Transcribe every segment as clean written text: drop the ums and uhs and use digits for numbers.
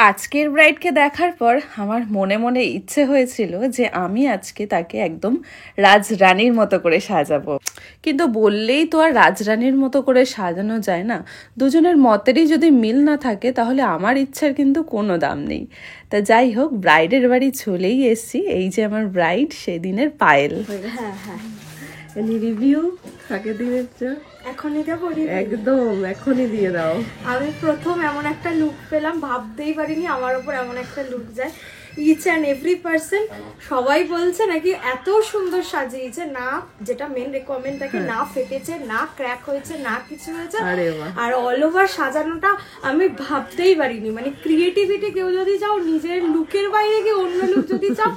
আজকের ব্রাইডকে দেখার পর আমার মনে মনে ইচ্ছে হয়েছিল যে আমি আজকে তাকে একদম রাজরানীর মতো করে সাজাবো, কিন্তু বললেই তো আর রাজরানীর মতো করে সাজানো যায় না। দুজনের মতেরই যদি মিল না থাকে তাহলে আমার ইচ্ছার কিন্তু কোনো দাম নেই। তা যাই হোক, ব্রাইডের বাড়ি চলেই এসছি। এই যে আমার ব্রাইড, সেদিনের পায়েল। রিভিউ আগের দিনের এখনই দেবো, একদম এখনই দিয়ে দাও। আমি প্রথম এমন একটা লুক পেলাম, ভাবতেই পারিনি আমার উপর এমন একটা লুক যায়। ইচ অ্যান্ড এভরি পার্সন সবাই বলছে নাকি এত সুন্দর সাজিয়েছে, না যেটা মেন রিকমেন্ড থাকে, না ফেটেছে, না ক্র্যাক হয়েছে, না কিছু হয়েছে। আর অল ওভার সাজানোটা আমি ভাবতেই পারিনি। মানে ক্রিয়েটিভিটি কেউ যদি চাও, নিজের লুকের বাইরে গিয়ে অন্য লুক যদি চাও,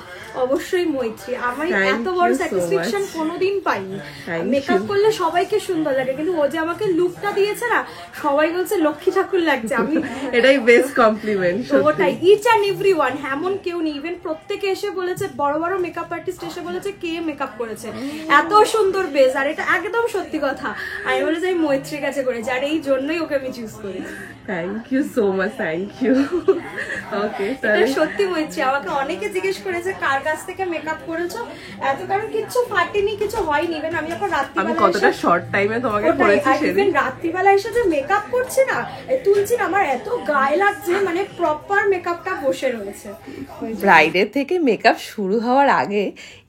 অবশ্যই মৈত্রী। আমি এত বড় স্যাটিসফ্যাকশন কোনোদিন পাইনি। মেকআপ করলে সবাইকে সুন্দর লাগে, কিন্তু ও যে আমাকে লুকটা দিয়েছে না, সবাই বলছে লক্ষ্মী ঠাকুর লাগছে। আমি এটাই বেস্ট কমপ্লিমেন্ট। ওটাই, ইচ অ্যান্ড এভরি ওয়ান, এমন কেউ নেই। ইভেন প্রত্যেকে এসে বলেছে, বড় বড় মেকআপ আর্টিস্ট এসে বলেছে কে মেকআপ করেছে, এত সুন্দর বেস। আর এটা একদম সত্যি কথা। আমি বলে যাই মৈত্রীর কাছে করেছি, আর এই জন্যই ওকে আমি চুজ করেছি। Thank you so much, thank you. Okay, তাহলে সত্যি মৈত্রী। আমাকে অনেকে জিজ্ঞেস করেছে কার কাছ থেকে মেকআপ করেছো, এত কারণ কিছু ফাটেনি, কিছু হয়নি। ইভেন আমি যখন রাত্রিবেলা, আমি কতটা শর্ট টাইমে তোমাকে করেছি সেদিন, রাত্রিবেলা এসে যে মেকআপ করছি না, তুলছি না, আমার এত গায়ে লাগছে, মানে প্রপার মেকআপটা বসে রয়েছে। ব্রাইডের থেকে মেকআপ শুরু হওয়ার আগে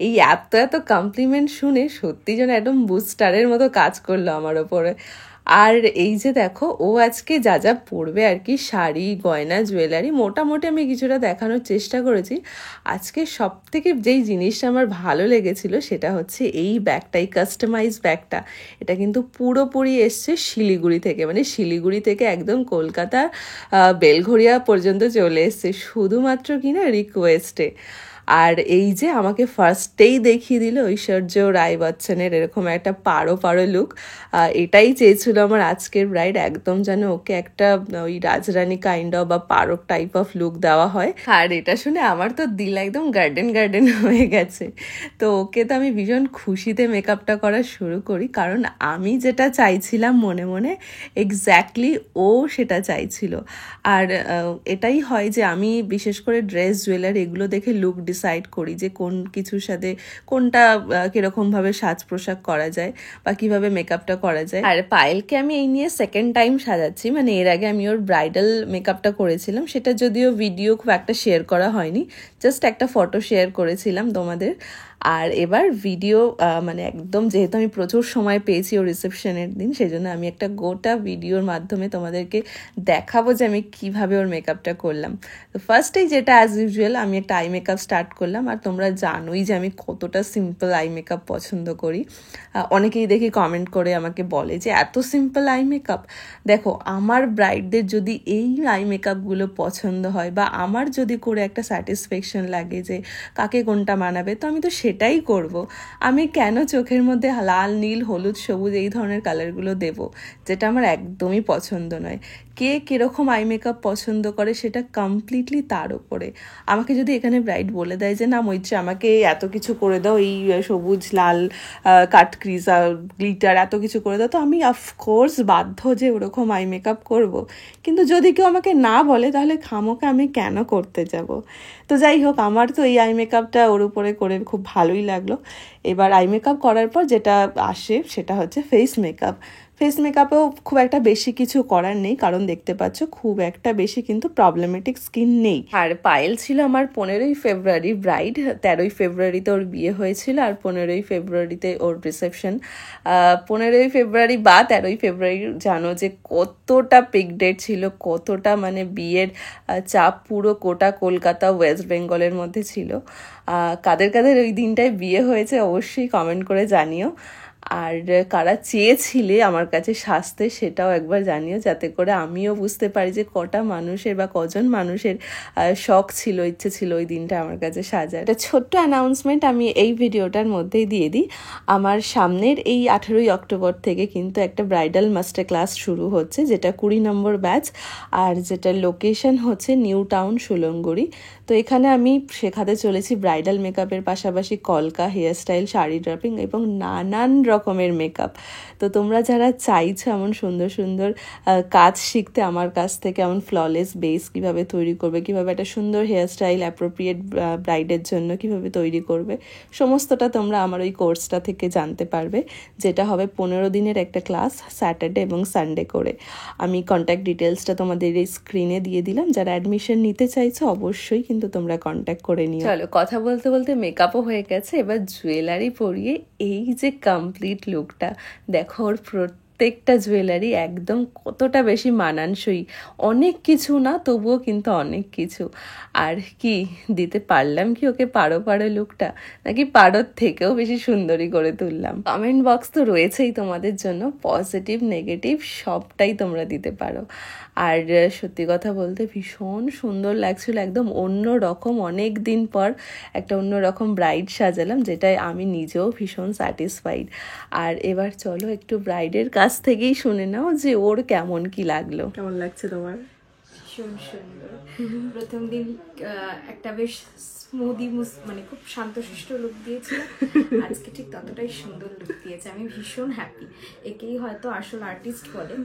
এই এত এত কমপ্লিমেন্ট শুনে সত্যি যেন একদম বুস্টারের মতো কাজ করলো আমার ওপরে। আর এই যে দেখো, ও আজকে যা যা পরবে আর কি, শাড়ি, গয়না, জুয়েলারি, মোটামুটি আমি কিছুটা দেখানোর চেষ্টা করেছি। আজকে সব থেকে যেই জিনিসটা আমার ভালো লেগেছিল সেটা হচ্ছে এই ব্যাগটা, এই কাস্টমাইজ ব্যাগটা। এটা কিন্তু পুরোপুরি এসছে শিলিগুড়ি থেকে, মানে শিলিগুড়ি থেকে একদম কলকাতা বেলঘরিয়া পর্যন্ত চলে এসছে, শুধুমাত্র কিনা রিকোয়েস্টে। আর এই যে আমাকে ফার্স্টেই দেখিয়ে দিল ঐশ্বর্য রায় বচ্চনের এরকম একটা পাড়ো পাড়ো লুক। এটাই চেয়েছিল আমার আজকের ব্রাইড, একদম যেন ওকে একটা ওই রাজরানী কাইন্ড অফ বা পারক টাইপ অফ লুক দেওয়া হয়। আর এটা শুনে আমার তো দিল একদম গার্ডেন গার্ডেন হয়ে গেছে। তো ওকে তো আমি ভীষণ খুশিতে মেকআপটা করা শুরু করি, কারণ আমি যেটা চাইছিলাম মনে মনে এক্স্যাক্টলি ও সেটা চাইছিল। আর এটাই হয় যে আমি বিশেষ করে ড্রেস, জুয়েলারি এগুলো দেখে লুক ডিসাইড করি যে কোন কিছুর সাথে কোনটা কিরকমভাবে সাজ পোশাক করা যায় বা কিভাবে মেকআপটা করা যায়। আর পায়েলকে আমি এই নিয়ে সেকেন্ড টাইম সাজাচ্ছি, মানে এর আগে আমি ওর ব্রাইডাল মেকআপটা করেছিলাম, সেটা যদিও ভিডিও খুব একটা শেয়ার করা হয়নি, জাস্ট একটা ফটো শেয়ার করেছিলাম তোমাদের। আর এবার ভিডিও মানে একদম, যেহেতু আমি প্রচুর সময় পেয়েছি ওর রিসেপশনের দিন, সেই জন্য আমি একটা গোটা ভিডিওর মাধ্যমে তোমাদেরকে দেখাবো যে আমি কিভাবে ওর মেকআপটা করলাম। তো ফার্স্টেই যেটা অ্যাজ ইউজুয়াল আমি একটা আই মেকআপ স্টার্ট করলাম। আর তোমরা জানোই যে আমি কতটা সিম্পল আই মেকআপ পছন্দ করি। অনেকেই দেখি কমেন্ট করে আমাকে বলে যে এত সিম্পল আই মেকআপ। দেখো, আমার ব্রাইডদের যদি এই আই মেকআপগুলো পছন্দ হয় বা আমার যদি করে একটা স্যাটিসফ্যাকশন লাগে যে কাকে কোনটা মানাবে, তো আমি তো সেটাই করব। আমি কেন চোখের মধ্যে লাল, নীল, হলুদ, সবুজ এই ধরনের কালারগুলো দেব, যেটা আমার একদমই পছন্দ নয়। কে কীরকম আই মেকআপ পছন্দ করে সেটা কমপ্লিটলি তার উপরে। আমাকে যদি এখানে ব্রাইড বলে দেয় যে না মৈত্রী আমাকে এত কিছু করে দাও, এই সবুজ, লাল, কাট ক্রিজ, গ্লিটার এত কিছু করে দাও, তো আমি অফকোর্স বাধ্য যে ওরকম আই মেকআপ করব। কিন্তু যদি কেউ আমাকে না বলে তাহলে খামোকে আমি কেন করতে যাব। তো যাই হোক, আমার তো এই আই মেকআপটা ওর উপরে করে খুব ভালোই লাগলো। এবার আই মেকআপ করার পর যেটা আসে সেটা হচ্ছে ফেস মেকআপ। ফেস মেকআপেও খুব একটা বেশি কিছু করার নেই, কারণ দেখতে পাচ্ছ খুব একটা বেশি কিন্তু প্রবলেমেটিক স্কিন নেই। আর পায়েল ছিল আমার 15ই ফেব্রুয়ারি ব্রাইড, 13ই ফেব্রুয়ারিতে ওর বিয়ে হয়েছিল আর 15ই ফেব্রুয়ারিতে ওর রিসেপশন। 15ই ফেব্রুয়ারি বা 13ই ফেব্রুয়ারি জানো যে কতটা পিক ডেট ছিল, কতটা মানে বিয়ের চাপ পুরো গোটা কলকাতা, ওয়েস্ট বেঙ্গলের মধ্যে ছিল। কাদের কাদের ওই দিনটায় বিয়ে হয়েছে অবশ্যই কমেন্ট করে জানিও। আর কারা চেয়েছিলে আমার কাছে সাজতে সেটাও একবার জানিও, যাতে করে আমিও বুঝতে পারি যে কটা মানুষের বা কজন মানুষের শখ ছিল, ইচ্ছে ছিল ওই দিনটা আমার কাছে সাজার। একটা ছোট্ট অ্যানাউন্সমেন্ট আমি এই ভিডিওটার মধ্যেই দিয়ে দিই। আমার সামনের এই 18ই অক্টোবর থেকে কিন্তু একটা ব্রাইডাল মাস্টার ক্লাস শুরু হচ্ছে, যেটা 20 নম্বর ব্যাচ, আর যেটার লোকেশন হচ্ছে নিউ টাউন, সুলঙ্গুড়ি। তো এখানে আমি শেখাতে চলেছি ব্রাইডাল মেকআপের পাশাপাশি কলকা, হেয়ারস্টাইল, শাড়ি ড্রাপিং এবং নানান রকমের মেকআপ। তো তোমরা যারা চাইছো এমন সুন্দর সুন্দর কাজ শিখতে আমার কাছ থেকে, এমন ফ্ললেস বেস কীভাবে তৈরি করবে, কীভাবে একটা সুন্দর হেয়ারস্টাইল অ্যাপ্রোপ্রিয়েট ব্রাইডের জন্য কীভাবে তৈরি করবে, সমস্তটা তোমরা আমার ওই কোর্সটা থেকে জানতে পারবে, যেটা হবে 15 দিনের একটা ক্লাস, স্যাটারডে এবং সানডে করে। আমি কন্ট্যাক্ট ডিটেলসটা তোমাদের এই স্ক্রিনে দিয়ে দিলাম, যারা অ্যাডমিশন নিতে চাইছো অবশ্যই কিন্তু তোমরা কন্ট্যাক্ট করে নিও। চলো, কথা বলতে বলতে মেকআপও হয়ে গেছে, এবার জুয়েলারি পরিয়ে এই যে কমপ্লিট লুকটা দেখো, ওর প্রত্যেকটা জুয়েলারি একদম কতটা বেশি মানানসই, অনেক কিছু না তবুও কিন্তু অনেক কিছু। আর কি দিতে পারলাম কি ওকে পারো পারো লুকটা, নাকি পারোর থেকেও বেশি সুন্দরী করে তুললাম? কমেন্ট বক্স তো রয়েছেই তোমাদের জন্য, পজিটিভ নেগেটিভ সবটাই তোমরা দিতে পারো। আর সত্যি কথা বলতে ভীষণ সুন্দর লাগছিল, একদম অন্য রকম, অনেক দিন পর একটা অন্য রকম ব্রাইড সাজালাম, যেটাই আমি নিজেও ভীষণ স্যাটিসফাইড। আর এবার চলো একটু ব্রাইডের কাছ থেকেই শুনে নাও যে ওর কেমন কি লাগলো। কেমন লাগছে তোমার? ভীষণ সুন্দর। প্রথম দিন একটা বেশ স্মুদি মানে খুব শান্তশিষ্ট লুক দিয়েছিল, আজকে ঠিক ততটাই সুন্দর লুক দিয়েছে। আমি ভীষণ হ্যাপি। একেই হয়তো আসল আর্টিস্ট বলে,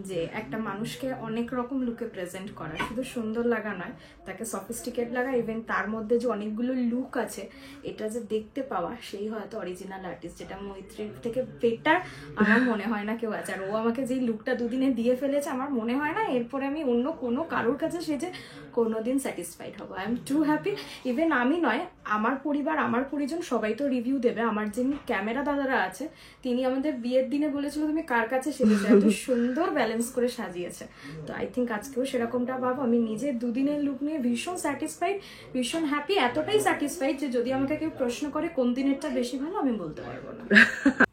যে একটা মানুষকে অনেক রকম লুকে প্রেজেন্ট করা, শুধু সুন্দর লাগা নয়, তাকে সফিস্টিকেট লাগা, ইভেন তার মধ্যে যে অনেকগুলো লুক আছে এটা যে দেখতে পাওয়া, সেই হয়তো অরিজিনাল আর্টিস্ট, যেটা মৈত্রীর থেকে বেটার আমার মনে হয় না কেউ আছে। আর ও আমাকে যেই লুকটা দুদিনে দিয়ে ফেলেছে, আমার মনে হয় না এরপরে আমি অন্য কোনো কারোর কাছে সেজে কোনোদিন স্যাটিসফাইড হবো। I am two happy. Even আমি নয়, আমার পরিবার, আমার পরিজন সবাই তো রিভিউ দেবে। আমার যিনি ক্যামেরা দাদারা আছে, তিনি আমাদের বিয়ের দিনে বলেছিল তুমি কার কাছে সেজেছো, এত সুন্দর ব্যালেন্স করে সাজিয়েছে। তো আই থিঙ্ক আজকেও সেরকমটা ভাবো। আমি নিজে দুদিনের লুক নিয়ে ভীষণ স্যাটিসফাইড, ভীষণ হ্যাপি, এতটাই স্যাটিসফাইড যে যদি আমাকে কেউ প্রশ্ন করে কোন দিনেরটা বেশি ভালো, আমি বলতে পারবো না।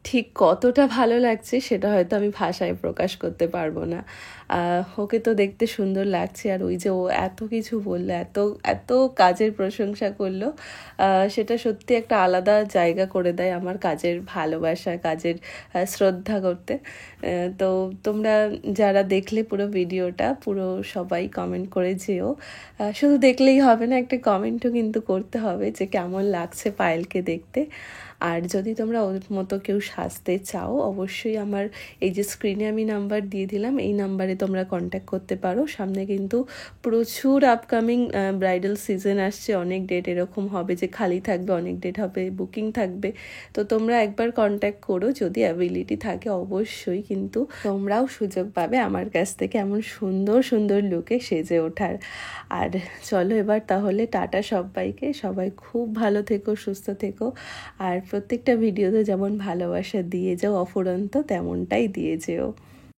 ঠিক কতটা ভালো লাগছে সেটা হয়তো আমি ভাষায় প্রকাশ করতে পারবো না। ওকে তো দেখতে সুন্দর লাগছে, আর ওই যে ও এত কিছু বললো, এত এত কাজের প্রশংসা করলো, সেটা সত্যি একটা আলাদা জায়গা করে দেয় আমার কাজের ভালোবাসা, কাজের শ্রদ্ধা করতে। তো তোমরা যারা দেখলে পুরো ভিডিওটা, পুরো সবাই কমেন্ট করে যেও। শুধু দেখলেই হবে না, একটা কমেন্টও কিন্তু করতে হবে যে কেমন লাগছে পায়েলকে দেখতে। আর যদি তোমরা ওর মতো কেউ সাজতে চাও, অবশ্যই আমার এই যে স্ক্রিনে আমি নাম্বার দিয়ে দিলাম, এই নাম্বারে তোমরা কন্ট্যাক্ট করতে পারো। সামনে কিন্তু প্রচুর আপকামিং ব্রাইডাল সিজন আসছে, অনেক ডেট এরকম হবে যে খালি থাকবে, অনেক ডেট হবে বুকিং থাকবে। তো তোমরা একবার কন্ট্যাক্ট করো, যদি অ্যাবিলিটি থাকে অবশ্যই কিন্তু তোমরাও সুযোগ পাবে আমার কাছ থেকে এমন সুন্দর সুন্দর লুকে সেজে ওঠার। আর চলো এবার তাহলে টাটা সবাইকে, সবাই খুব ভালো থেকো, সুস্থ থেকো। আর প্রত্যেকটা ভিডিওতে যেমন ভালোবাসা দিয়ে যাও অফুরন্ত, তেমনটাই দিয়ে যেও।